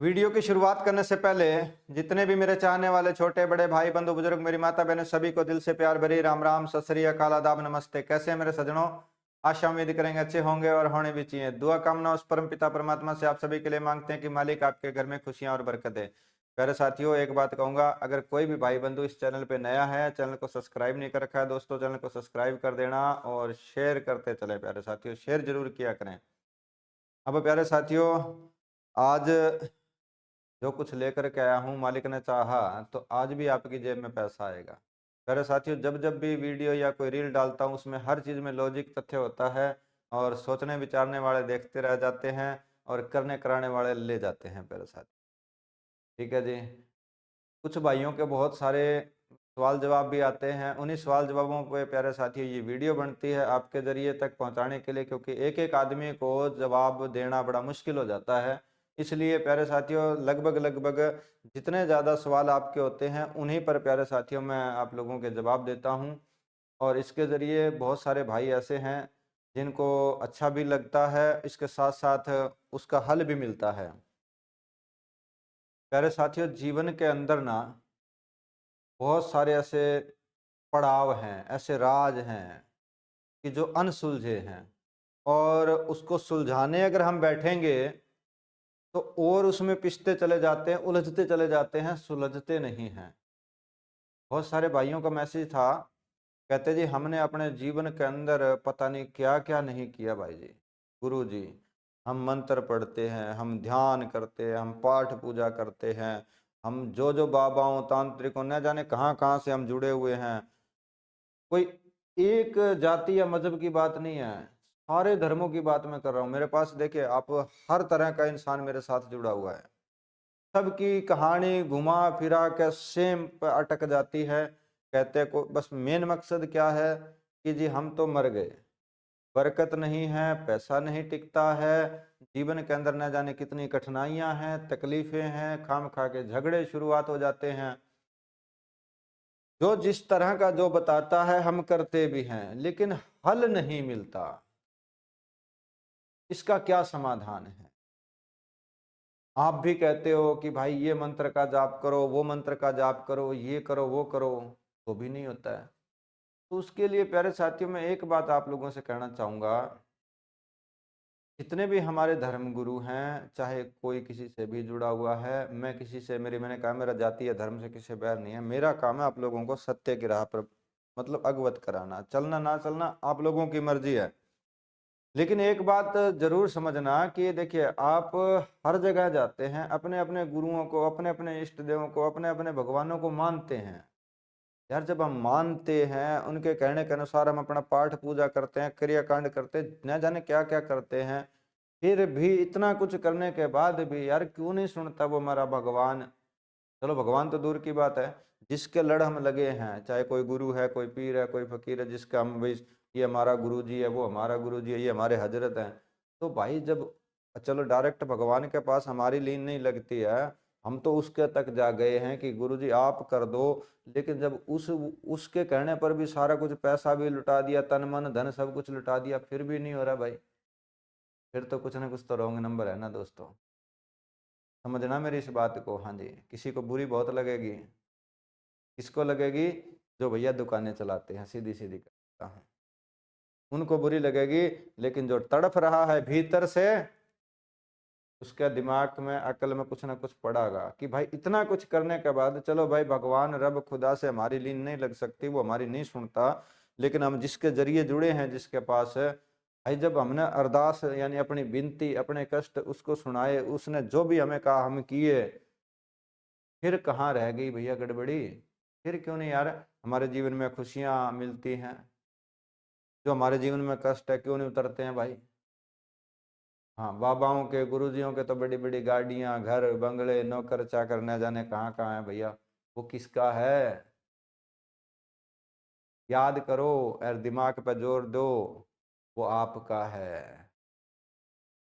Video की शुरुआत करने से पहले जितने भी मेरे चाहने वाले छोटे बड़े भाई बंधु बुजुर्ग मेरी माता बहनें सभी को दिल से प्यार भरी राम राम सत श्री अकाल आदाब नमस्ते। कैसे हैं मेरे सजनों? आशा उम्मीद करेंगे अच्छे होंगे और होने भी चाहिए। दुआ कामना उस परम पिता परमात्मा से आप सभी के लिए मांगते हैं कि मालिक आपके घर में खुशियां और बरकत दे। प्यारे साथियों, एक बात कहूंगा, अगर कोई भी भाई बंधु इस चैनल पे नया है, चैनल को सब्सक्राइब नहीं कर रखा है दोस्तों, चैनल को सब्सक्राइब कर देना और शेयर करते चले। प्यारे साथियों, शेयर जरूर किया करें। अब प्यारे साथियों, आज जो कुछ लेकर के आया हूँ, मालिक ने चाहा तो आज भी आपकी जेब में पैसा आएगा। प्यारे साथियों, जब जब भी वीडियो या कोई रील डालता हूँ उसमें हर चीज़ में लॉजिक तथ्य होता है और सोचने विचारने वाले देखते रह जाते हैं और करने कराने वाले ले जाते हैं। प्यारे साथी, ठीक है जी। कुछ भाइयों के बहुत सारे सवाल जवाब भी आते हैं, उन्हीं सवाल जवाबों पे प्यारे साथियों ये वीडियो बनती है आपके ज़रिए तक पहुंचाने के लिए, क्योंकि एक एक आदमी को जवाब देना बड़ा मुश्किल हो जाता है। इसलिए प्यारे साथियों, लगभग लगभग जितने ज़्यादा सवाल आपके होते हैं उन्हीं पर प्यारे साथियों मैं आप लोगों के जवाब देता हूँ। और इसके ज़रिए बहुत सारे भाई ऐसे हैं जिनको अच्छा भी लगता है, इसके साथ साथ उसका हल भी मिलता है। प्यारे साथियों, जीवन के अंदर ना बहुत सारे ऐसे पड़ाव हैं, ऐसे राज हैं कि जो अनसुलझे हैं और उसको सुलझाने अगर हम बैठेंगे तो और उसमें पिसते चले जाते हैं, उलझते चले जाते हैं, सुलझते नहीं हैं। बहुत सारे भाइयों का मैसेज था, कहते जी हमने अपने जीवन के अंदर पता नहीं क्या क्या नहीं किया भाई जी। गुरु जी, हम मंत्र पढ़ते हैं, हम ध्यान करते हैं, हम पाठ पूजा करते हैं, हम जो जो बाबाओं तांत्रिकों न जाने कहाँ कहाँ से हम जुड़े हुए हैं। कोई एक जाति या मजहब की बात नहीं है, सारे धर्मों की बात मैं कर रहा हूँ। मेरे पास देखिए, आप हर तरह का इंसान मेरे साथ जुड़ा हुआ है। सबकी कहानी घुमा फिरा के सेम पे अटक जाती है। कहते को बस मेन मकसद क्या है कि जी हम तो मर गए, बरकत नहीं है, पैसा नहीं टिकता है, जीवन के अंदर न जाने कितनी कठिनाइयां हैं, तकलीफें हैं, खाम खा के झगड़े शुरुआत हो जाते हैं। जो जिस तरह का जो बताता है हम करते भी हैं, लेकिन हल नहीं मिलता। इसका क्या समाधान है? आप भी कहते हो कि भाई ये मंत्र का जाप करो, वो मंत्र का जाप करो, ये करो वो करो, तो भी नहीं होता है। तो उसके लिए प्यारे साथियों, मैं एक बात आप लोगों से कहना चाहूँगा, जितने भी हमारे धर्म गुरु हैं, चाहे कोई किसी से भी जुड़ा हुआ है, मैं किसी से मैंने कहा मेरा जाति या धर्म से किसी से बैर नहीं है। मेरा काम है आप लोगों को सत्य की राह पर मतलब अवगत कराना, चलना ना चलना आप लोगों की मर्जी है। लेकिन एक बात जरूर समझना कि देखिए, आप हर जगह जाते हैं, अपने अपने गुरुओं को, अपने अपने इष्ट देवों को, अपने अपने भगवानों को मानते हैं। यार जब हम मानते हैं, उनके कहने के अनुसार हम अपना पाठ पूजा करते हैं, क्रियाकांड करते हैं, न जाने क्या क्या करते हैं, फिर भी इतना कुछ करने के बाद भी यार क्यों नहीं सुनता वो हमारा भगवान? चलो भगवान तो दूर की बात है, जिसके लड़ हम लगे हैं, चाहे कोई गुरु है, कोई पीर है, कोई फकीर है, जिसका हम भाई ये हमारा गुरु जी है, वो हमारा गुरु जी है, ये हमारे हजरत हैं। तो भाई जब चलो डायरेक्ट भगवान के पास हमारी लीन नहीं लगती है, हम तो उसके तक जा गए हैं कि गुरु जी आप कर दो। लेकिन जब उसके कहने पर भी सारा कुछ पैसा भी लुटा दिया, तन मन धन सब कुछ लुटा दिया, फिर भी नहीं हो रहा भाई, फिर तो कुछ ना कुछ तो रॉन्ग नंबर है ना दोस्तों। समझना मेरी इस बात को। हाँ जी, किसी को बुरी बहुत लगेगी। किसको लगेगी? जो भैया दुकानें चलाते हैं, सीधी सीधी करता हूँ, उनको बुरी लगेगी। लेकिन जो तड़फ रहा है भीतर से, उसके दिमाग में अकल में कुछ ना कुछ पड़ागा कि भाई इतना कुछ करने के बाद चलो भाई भगवान रब खुदा से हमारी लीन नहीं लग सकती, वो हमारी नहीं सुनता। लेकिन हम जिसके जरिए जुड़े हैं, जिसके पास है भाई, जब हमने अरदास यानी अपनी विनती अपने कष्ट उसको सुनाए, उसने जो भी हमें कहा हम किए, फिर कहाँ रह गई भैया गड़बड़ी? फिर क्यों नहीं यार हमारे जीवन में खुशियां मिलती हैं? जो हमारे जीवन में कष्ट है क्यों नहीं उतरते हैं भाई? हाँ, बाबाओं के गुरुजियों के तो बड़ी बड़ी गाड़ियां, घर बंगले, नौकर चाकर न जाने कहाँ कहाँ है भैया। वो किसका है? याद करो और दिमाग पर जोर दो, वो आपका है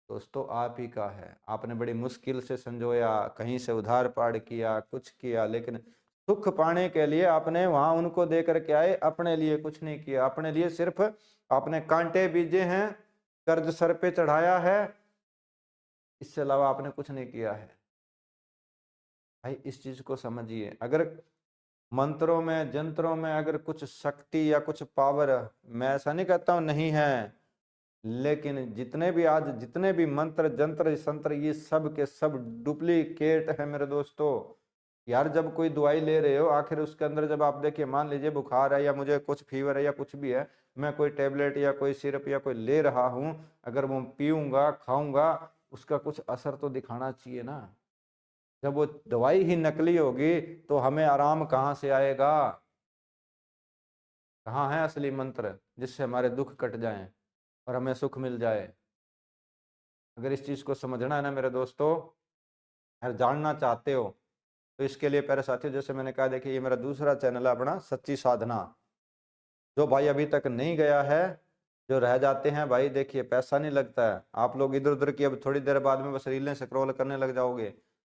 दोस्तों, आप ही का है। आपने बड़ी मुश्किल से संजोया, कहीं से उधार पाड़ किया, कुछ किया, लेकिन सुख पाने के लिए आपने वहां उनको दे करके आए, अपने लिए कुछ नहीं किया। अपने लिए सिर्फ आपने कांटे बीजे हैं, कर्ज सर पे चढ़ाया है, इससे अलावा आपने कुछ नहीं किया है। भाई इस चीज को समझिए, अगर मंत्रों में जंत्रों में अगर कुछ शक्ति या कुछ पावर, मैं ऐसा नहीं कहता हूं नहीं है, लेकिन जितने भी आज जितने भी मंत्र जंत्र संत्र ये सब के सब डुप्लीकेट है मेरे दोस्तों। यार जब कोई दवाई ले रहे हो, आखिर उसके अंदर जब आप देखिए, मान लीजिए बुखार है या मुझे कुछ फीवर है या कुछ भी है, मैं कोई टेबलेट या कोई सिरप या कोई ले रहा हूं, अगर वो पीऊंगा खाऊंगा, उसका कुछ असर तो दिखाना चाहिए ना। जब वो दवाई ही नकली होगी तो हमें आराम कहाँ से आएगा? कहाँ है असली मंत्र जिससे हमारे दुख कट जाएं और हमें सुख मिल जाए? अगर इस चीज को समझना है ना मेरे दोस्तों, अगर जानना चाहते हो, तो इसके लिए प्यारे साथियों, जैसे मैंने कहा, देखिए ये मेरा दूसरा चैनल है अपना सच्ची साधना। जो भाई अभी तक नहीं गया है, जो रह जाते हैं भाई, देखिए पैसा नहीं लगता है। आप लोग इधर उधर की अब थोड़ी देर बाद में बस रीलें स्क्रॉल करने लग जाओगे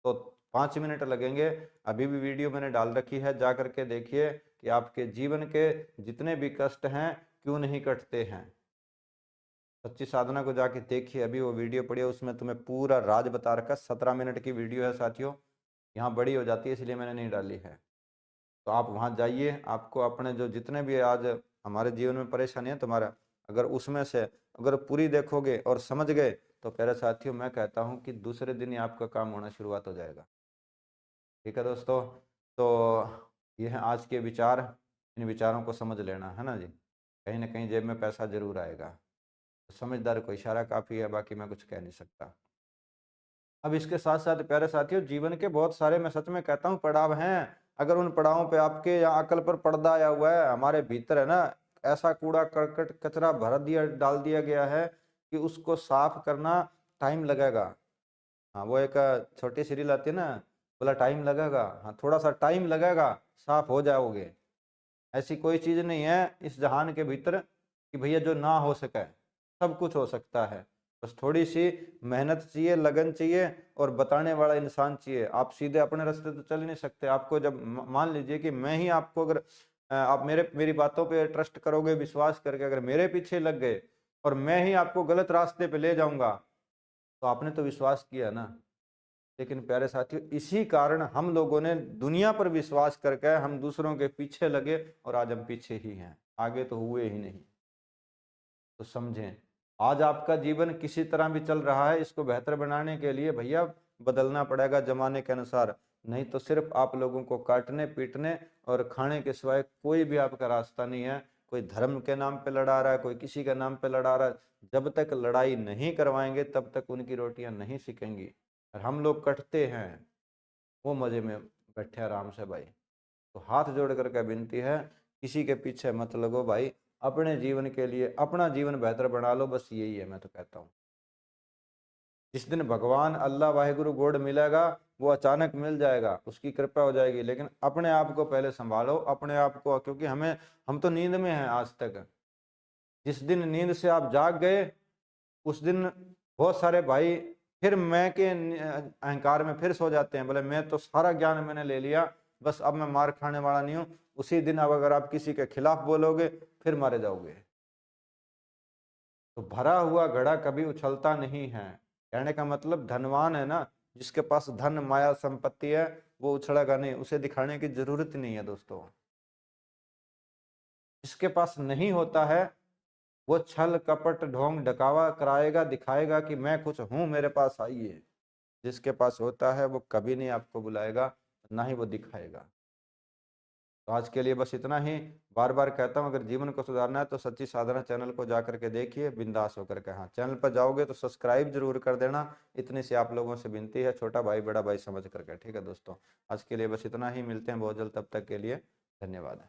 तो 5 मिनट लगेंगे। अभी भी वीडियो मैंने डाल रखी है, जा करके देखिए कि आपके जीवन के जितने भी कष्ट हैं क्यों नहीं कटते हैं। सच्ची साधना को जाके देखिए, अभी वो वीडियो पड़ी है, उसमें तुम्हें पूरा राज बता रखा। 17 मिनट की वीडियो है साथियों, यहाँ बड़ी हो जाती है इसलिए मैंने नहीं डाली है। तो आप वहाँ जाइए, आपको अपने जो जितने भी आज हमारे जीवन में परेशानी है तुम्हारा, अगर उसमें से अगर पूरी देखोगे और समझ गए, तो प्यारे साथियों मैं कहता हूँ कि दूसरे दिन ही आपका काम होना शुरुआत हो जाएगा। ठीक है दोस्तों, तो ये है आज के विचार। इन विचारों को समझ लेना है ना जी, कहीं ना कहीं जेब में पैसा जरूर आएगा। तो समझदार को इशारा काफ़ी है, बाकी मैं कुछ कह नहीं सकता। अब इसके साथ साथ प्यारे साथियों, जीवन के बहुत सारे, मैं सच में कहता हूँ, पड़ाव हैं। अगर उन पड़ावों पे आपके या अकल पर पर्दा आया हुआ है, हमारे भीतर है ना, ऐसा कूड़ा करकट कचरा भर दिया डाल दिया गया है कि उसको साफ करना टाइम लगेगा। हाँ, वो एक छोटी सी रील आती है ना, बोला टाइम लगेगा, हाँ थोड़ा सा टाइम लगेगा, साफ हो जाओगे। ऐसी कोई चीज नहीं है इस जहान के भीतर कि भैया जो ना हो सके, सब कुछ हो सकता है। बस थोड़ी सी मेहनत चाहिए, लगन चाहिए और बताने वाला इंसान चाहिए। आप सीधे अपने रास्ते तो चल नहीं सकते। आपको जब मान लीजिए कि मैं ही आपको, अगर आप मेरी बातों पे ट्रस्ट करोगे, विश्वास करके अगर मेरे पीछे लग गए और मैं ही आपको गलत रास्ते पे ले जाऊंगा, तो आपने तो विश्वास किया ना। लेकिन प्यारे साथियों, इसी कारण हम लोगों ने दुनिया पर विश्वास करके हम दूसरों के पीछे लगे और आज हम पीछे ही हैं, आगे तो हुए ही नहीं। तो समझें, आज आपका जीवन किसी तरह भी चल रहा है, इसको बेहतर बनाने के लिए भैया बदलना पड़ेगा जमाने के अनुसार। नहीं तो सिर्फ आप लोगों को काटने पीटने और खाने के सिवाय कोई भी आपका रास्ता नहीं है। कोई धर्म के नाम पे लड़ा रहा है, कोई किसी के नाम पे लड़ा रहा है। जब तक लड़ाई नहीं करवाएंगे तब तक उनकी रोटियां नहीं सिकेंगी। और हम लोग कटते हैं, वो मजे में बैठे आराम से भाई। तो हाथ जोड़ करके विनती है, किसी के पीछे मत लगो भाई, अपने जीवन के लिए अपना जीवन बेहतर बना लो, बस यही है मैं तो कहता हूँ। जिस दिन भगवान अल्लाह वाहिगुरु गॉड मिलेगा, वो अचानक मिल जाएगा, उसकी कृपा हो जाएगी। लेकिन अपने आप को पहले संभालो, अपने आप को, क्योंकि हम तो नींद में हैं आज तक। जिस दिन नींद से आप जाग गए, उस दिन बहुत सारे भाई फिर मैं के अहंकार में फिर सो जाते हैं, बोले मैं तो सारा ज्ञान मैंने ले लिया, बस अब मैं मार खाने वाला नहीं हूँ। उसी दिन अब अगर आप किसी के खिलाफ बोलोगे, फिर मारे जाओगे। तो भरा हुआ घड़ा कभी उछलता नहीं है। कहने का मतलब धनवान है ना, जिसके पास धन माया संपत्ति है, वो उछलेगा नहीं, उसे दिखाने की जरूरत नहीं है दोस्तों। जिसके पास नहीं होता है, वो छल कपट ढोंग ढकावा कराएगा, दिखाएगा कि मैं कुछ हूं, मेरे पास आइए। जिसके पास होता है वो कभी नहीं आपको बुलाएगा, ना ही वो दिखाएगा। तो आज के लिए बस इतना ही। बार बार कहता हूँ, अगर जीवन को सुधारना है तो सच्ची साधना चैनल को जा करके देखिए, बिंदास होकर के। हाँ, चैनल पर जाओगे तो सब्सक्राइब जरूर कर देना, इतनी सी आप लोगों से विनती है, छोटा भाई बड़ा भाई समझ करके। ठीक है दोस्तों, आज के लिए बस इतना ही, मिलते हैं बहुत जल्द, तब तक के लिए धन्यवाद।